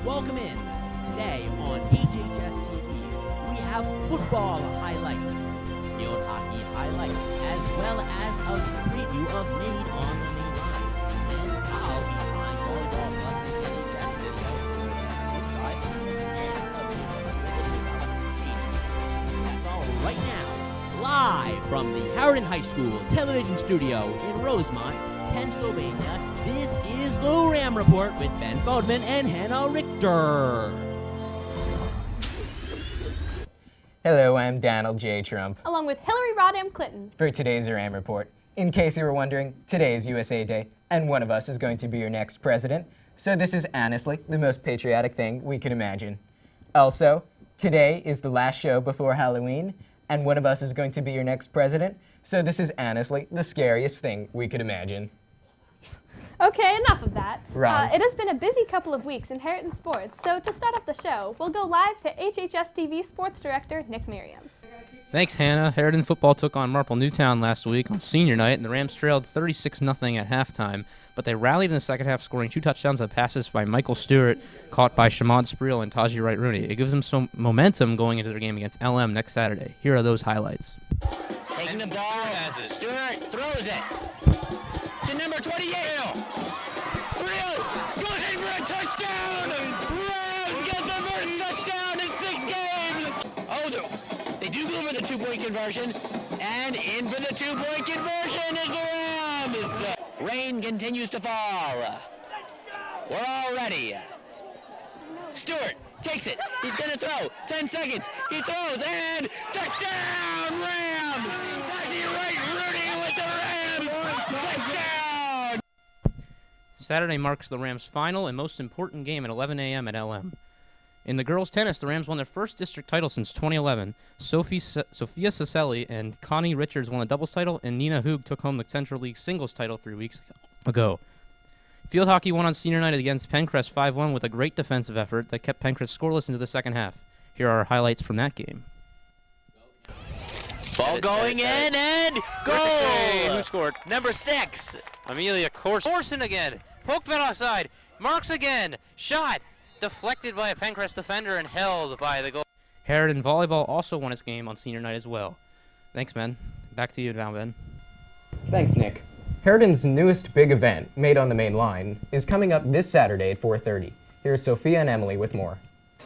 Welcome in. Today on HHS-TV, we have football highlights, field hockey highlights, as well as a preview of Made on the Main Line. And I'll be trying volleyball plus an NHS video inside and that's all right now, live from the Harriton High School television studio in Rosemont, Pennsylvania. This is the Ram Report with Ben Feldman and Hannah Richter. Hello, I'm Donald J. Trump. Along with Hillary Rodham Clinton. For today's Ram Report. In case you were wondering, today is USA Day, and one of us is going to be your next president. So this is honestly the most patriotic thing we can imagine. Also, today is the last show before Halloween, and one of us is going to be your next president. So this is honestly the scariest thing we could imagine. Okay, enough of that. Right. It has been a busy couple of weeks in Harriton sports, so to start off the show, we'll go live to HHS-TV sports director Nick Merriam. Thanks, Hannah. Harriton football took on Marple Newtown last week on senior night, and the Rams trailed 36-0 at halftime, but they rallied in the second half, scoring 2 touchdowns on passes by Michael Stewart, caught by Shamad Spreel and Taji Wright-Rooney. It gives them some momentum going into their game against LM next Saturday. Here are those highlights. Taking the ball, Stewart throws it to number 28. Spreel goes in for a touchdown, and Rams get the first touchdown in 6 games. Oh, they do go for the 2-point conversion, and in for the 2-point conversion is the Rams. Rain continues to fall. We're all ready. Stewart takes it. He's going to throw. 10 seconds. He throws, and touchdown, Rams! Taji Wright-Rooney with the Rams! Touchdown! Saturday marks the Rams' final and most important game at 11 a.m. at LM. In the girls' tennis, the Rams won their first district title since 2011. Sophia Cicelli and Connie Richards won the doubles title, and Nina Hoog took home the Central League singles title 3 weeks ago. Field hockey won on senior night against Pencrest 5-1 with a great defensive effort that kept Pencrest scoreless into the second half. Here are highlights from that game. Ball going in, and goal! Ricochet. Who scored? Number 6. Amelia Corson again. Poked man offside. Marks again. Shot. Deflected by a Pencrest defender and held by the goal. Harriton volleyball also won its game on senior night as well. Thanks, Ben. Back to you now, Ben. Thanks, Nick. Harriton's newest big event, Made on the Main Line, is coming up this Saturday at 4:30. Here's Sophia and Emily with more.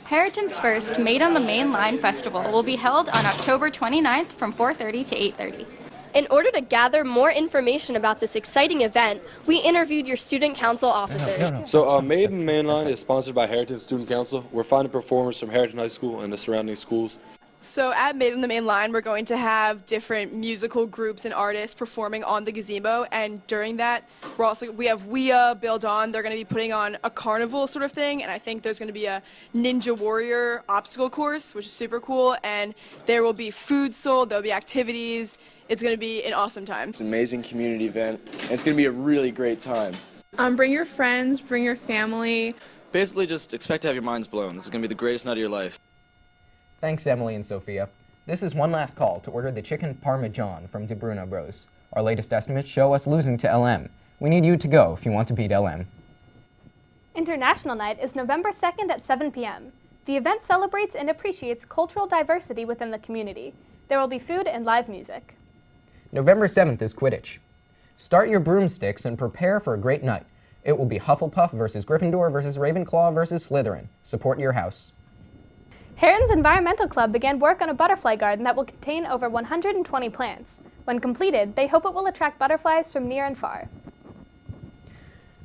Harriton's first Made on the Main Line Festival will be held on October 29th from 4:30 to 8:30. In order to gather more information about this exciting event, we interviewed your student council officers. So Made on the Main Line is sponsored by Harriton Student Council. We're finding performers from Harriton High School and the surrounding schools. So at Made on the Main Line, we're going to have different musical groups and artists performing on the gazebo, and during that, we have WIA, Build On. They're going to be putting on a carnival sort of thing, and I think there's going to be a Ninja Warrior obstacle course, which is super cool, and there will be food sold, there'll be activities. It's going to be an awesome time. It's an amazing community event, and it's going to be a really great time. Bring your friends, bring your family. Basically, just expect to have your minds blown. This is going to be the greatest night of your life. Thanks, Emily and Sophia. This is one last call to order the chicken parmesan from De Bruno Bros. Our latest estimates show us losing to LM. We need you to go if you want to beat LM. International Night is November 2nd at 7 p.m. The event celebrates and appreciates cultural diversity within the community. There will be food and live music. November 7th is Quidditch. Start your broomsticks and prepare for a great night. It will be Hufflepuff versus Gryffindor versus Ravenclaw versus Slytherin. Support your house. Harriton's Environmental Club began work on a butterfly garden that will contain over 120 plants. When completed, they hope it will attract butterflies from near and far.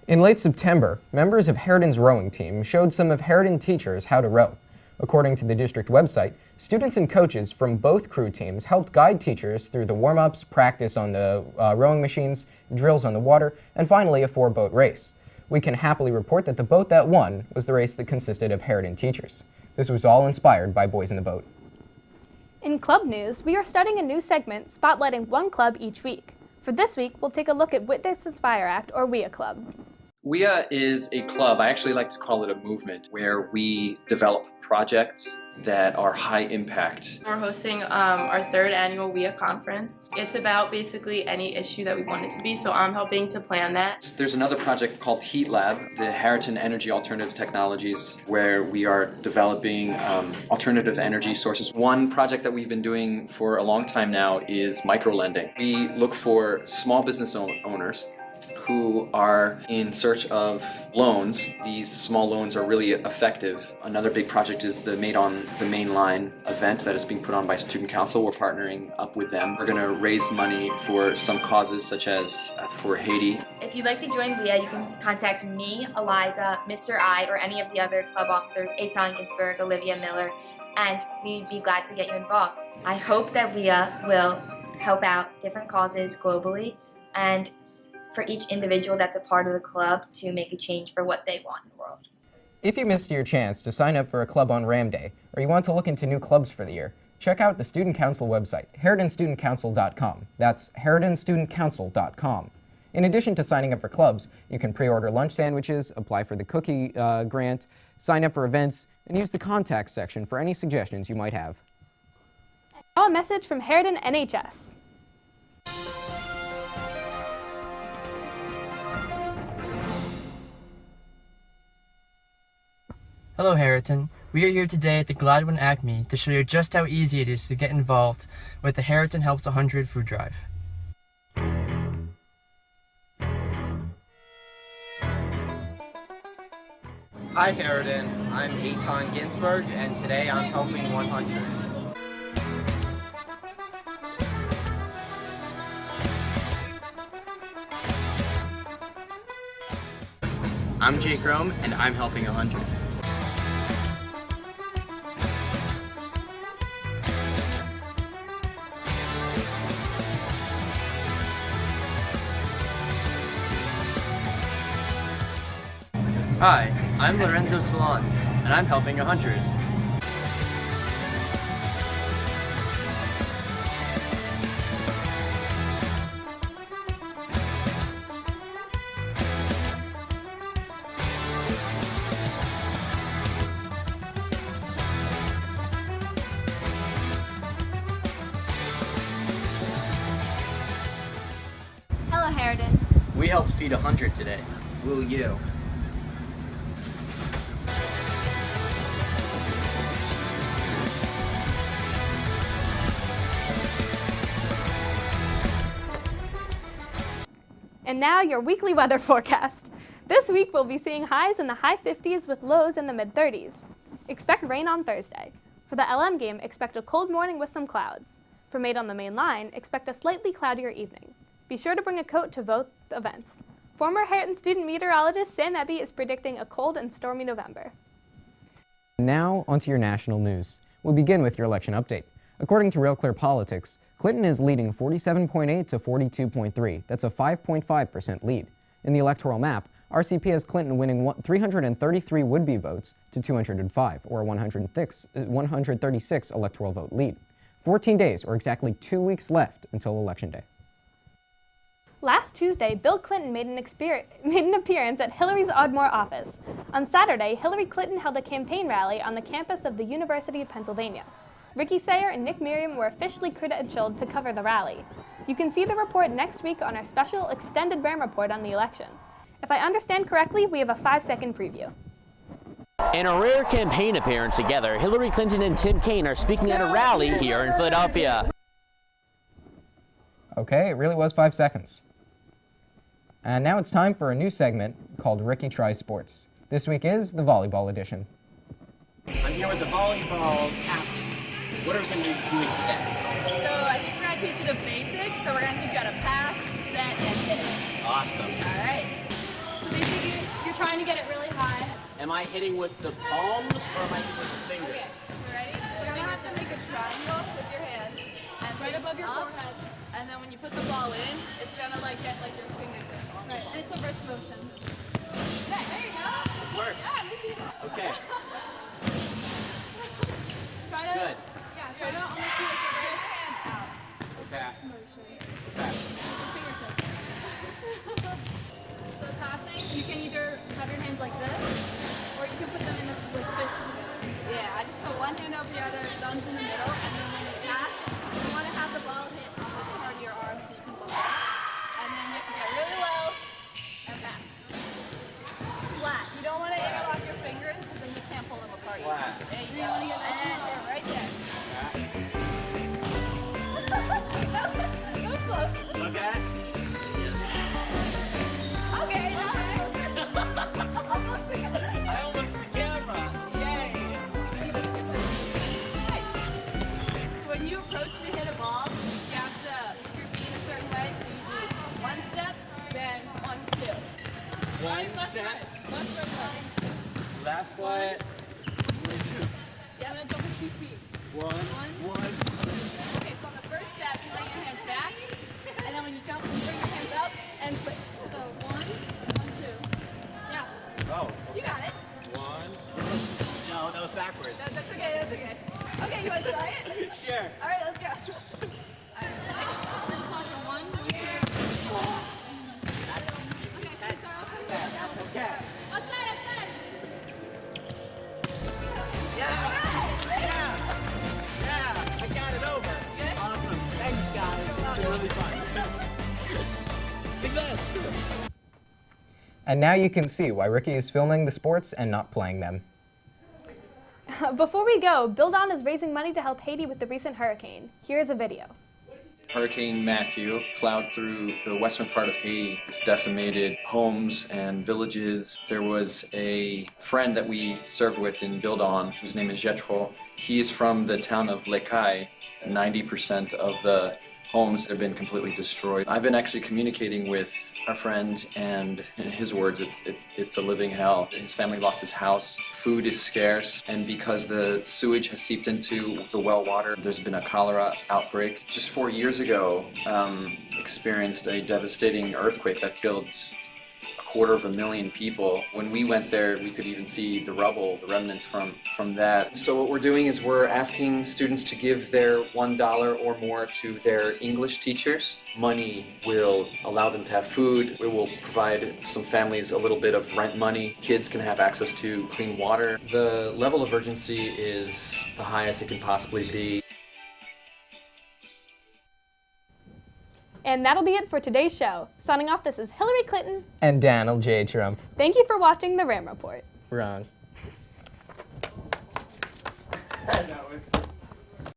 In late September, members of Harriton's rowing team showed some of Harriton teachers how to row. According to the district website, students and coaches from both crew teams helped guide teachers through the warm-ups, practice on the rowing machines, drills on the water, and finally a 4-boat race. We can happily report that the boat that won was the race that consisted of Harriton teachers. This was all inspired by Boys in the Boat. In club news, we are starting a new segment spotlighting one club each week. For this week, we'll take a look at Witness Inspire Act, or WIA Club. WIA is a club, I actually like to call it a movement, where we develop projects that are high impact. We're hosting our 3rd annual WIA conference. It's about basically any issue that we want it to be, so I'm helping to plan that. There's another project called Heat Lab, the Harriton Energy Alternative Technologies, where we are developing alternative energy sources. One project that we've been doing for a long time now is microlending. We look for small business owners who are in search of loans. These small loans are really effective. Another big project is the Made on the Main Line event that is being put on by Student Council. We're partnering up with them. We're going to raise money for some causes such as for Haiti. If you'd like to join WIA, you can contact me, Eliza, Mr. I, or any of the other club officers, Eitan Ginsberg, Olivia Miller, and we'd be glad to get you involved. I hope that WIA will help out different causes globally and for each individual that's a part of the club to make a change for what they want in the world. If you missed your chance to sign up for a club on Ram Day, or you want to look into new clubs for the year, check out the Student Council website, HarritonStudentCouncil.com. That's HarritonStudentCouncil.com. In addition to signing up for clubs, you can pre-order lunch sandwiches, apply for the cookie grant, sign up for events, and use the contact section for any suggestions you might have. Now a message from Harriton NHS. Hello Harriton, we are here today at the Gladwin Acme to show you just how easy it is to get involved with the Harriton Helps 100 food drive. Hi Harriton, I'm Eitan Ginsberg and today I'm helping 100. I'm Jake Rome and I'm helping 100. Hi, I'm Lorenzo Salon, and I'm helping 100. Hello, Harriton. We helped feed 100 today. Will you? And now your weekly weather forecast. This week we'll be seeing highs in the high 50s with lows in the mid 30s. Expect rain on Thursday. For the LM game, expect a cold morning with some clouds. For Made on the Main Line, expect a slightly cloudier evening. Be sure to bring a coat to both events. Former Harriton student meteorologist Sam Eby is predicting a cold and stormy November. Now, onto your national news. We'll begin with your election update. According to Real Clear Politics, Clinton is leading 47.8 to 42.3. That's a 5.5% lead. In the electoral map, RCP has Clinton winning 333 would-be votes to 205, or a 136 electoral vote lead. 14 days, or exactly 2 weeks left until Election Day. Last Tuesday, Bill Clinton made an appearance at Hillary's Ardmore office. On Saturday, Hillary Clinton held a campaign rally on the campus of the University of Pennsylvania. Ricky Sayer and Nick Merriam were officially credentialed to cover the rally. You can see the report next week on our special extended RAM report on the election. If I understand correctly, we have a 5-second preview. In a rare campaign appearance together, Hillary Clinton and Tim Kaine are speaking at a rally here in Philadelphia. Okay, it really was 5 seconds. And now it's time for a new segment called Ricky Tries Sports. This week is the volleyball edition. I'm here with the volleyball athletes. What are we going to be doing today? So I think we're going to teach you the basics. So we're going to teach you how to pass, set, and hit. Awesome. All right. So basically, you're trying to get it really high. Am I hitting with the palms or am I hitting with the fingers? Okay, ready? You're going to have to make a triangle with your hands and right above your forehead. And then when you put the ball in, it's going to like get like your fingertips on it. And it's a wrist motion. Yeah, there you go. It worked. Yeah, okay. Try to, good. Yeah, try to almost do like your right hand out. Okay. Wrist motion. Okay. Fingertips. So passing, you can either hands like this, or you can put them in with fists together. Yeah, I just put one hand over the other, thumbs in the middle, and then when you pass, you want to have the ball hit on the part of your arm so you can ball it. And then you have to get really low and pass. Flat. You don't want to interlock your fingers because then you can't pull them apart. Flat. There you go. And then right there. That was close. Look at us. Okay, nice. I almost hit the camera. Yay! So when you approach to hit a ball, you have to put your feet a certain way. So you do one step, then 1, 2. One step. Left foot. 2. Yeah, I'm gonna jump with 2 feet. One. Okay, so on the first step, you bring your hands back, and then when you jump, you bring your hands up and flip. So 1, 1, 2. Yeah. Oh. You got it. 1. No, that was backwards. That's okay. That's okay. Okay, you want to try it? Sure. All right, let's go. All right. Just watch for 1, 1, 2. Okay. Outside. Yeah, I got it over. Good? Awesome. Thanks, guys. This was really fun. Success! And now you can see why Ricky is filming the sports and not playing them. Before we go, Build On is raising money to help Haiti with the recent hurricane. Here's a video. Hurricane Matthew plowed through the western part of Haiti. It's decimated homes and villages. There was a friend that we served with in Build On, whose name is Jetro. He is from the town of Lekai. 90% of the homes have been completely destroyed. I've been actually communicating with our friend, and in his words, it's a living hell. His family lost his house, food is scarce, and because the sewage has seeped into the well water, there's been a cholera outbreak. Just 4 years ago, experienced a devastating earthquake that killed 250,000 people. When we went there, we could even see the rubble, the remnants from that. So what we're doing is we're asking students to give their $1 or more to their English teachers. Money will allow them to have food. It will provide some families a little bit of rent money. Kids can have access to clean water. The level of urgency is the highest it can possibly be. And that'll be it for today's show. Signing off, this is Hillary Clinton. And Daniel J. Trump. Thank you for watching the Ram Report. Wrong. That was